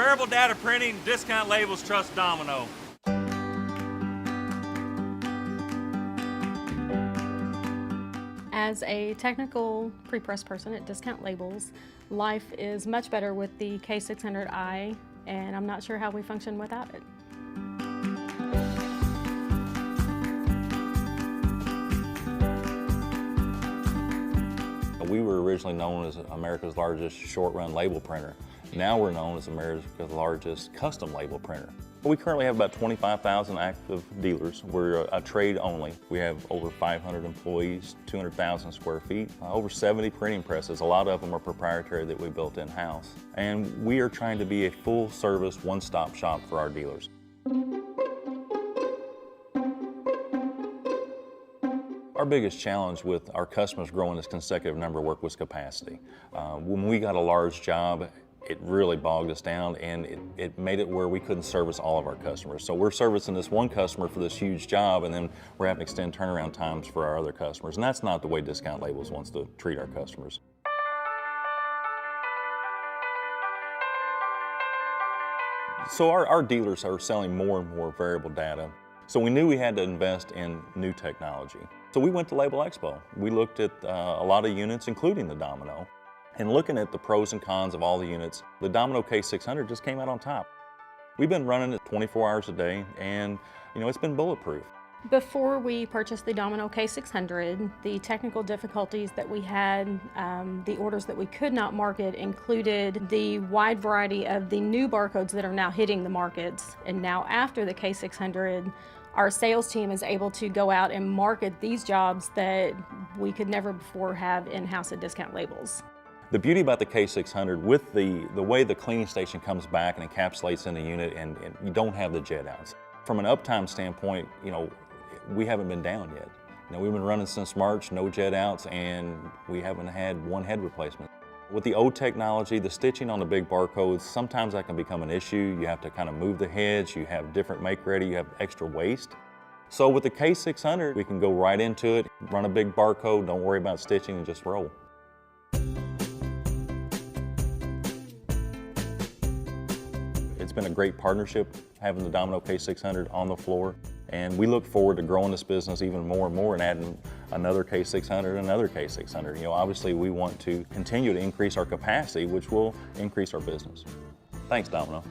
variable data printing, discount labels, trust Domino. As a technical pre-press person at Discount Labels, life is much better with the K600i, and I'm not sure how we function without it. We were originally known as America's largest short-run label printer. Now we're known as America's largest custom label printer. We currently have about 25,000 active dealers. We're a trade only. We have over 500 employees, 200,000 square feet, over 70 printing presses. A lot of them are proprietary that we built in-house. And we are trying to be a full-service, one-stop shop for our dealers. Our biggest challenge with our customers growing this consecutive number of work was capacity. When we got a large job, it really bogged us down, and it made it where we couldn't service all of our customers. So we're servicing this one customer for this huge job, and then we're having to extend turnaround times for our other customers. And that's not the way Discount Labels wants to treat our customers. So our dealers are selling more and more variable data. So we knew we had to invest in new technology. So we went to Label Expo. We looked at a lot of units, including the Domino. And looking at the pros and cons of all the units, the Domino K600 just came out on top. We've been running it 24 hours a day, and it's been bulletproof. Before we purchased the Domino K600, the technical difficulties that we had, the orders that we could not market included the wide variety of the new barcodes that are now hitting the markets. And now after the K600, our sales team is able to go out and market these jobs that we could never before have in-house at Discount Labels. The beauty about the K600, with the way the cleaning station comes back and encapsulates in the unit, and you don't have the jet outs. From an uptime standpoint, we haven't been down yet. We've been running since March, no jet outs, and we haven't had one head replacement. With the old technology, the stitching on the big barcodes, sometimes that can become an issue. You have to kind of move the heads, you have different make ready, you have extra waste. So with the K600, we can go right into it, run a big barcode, don't worry about stitching, and just roll. It's been a great partnership having the Domino K600 on the floor, and we look forward to growing this business even more and more and adding another K600, another K600. Obviously we want to continue to increase our capacity, which will increase our business. Thanks, Domino.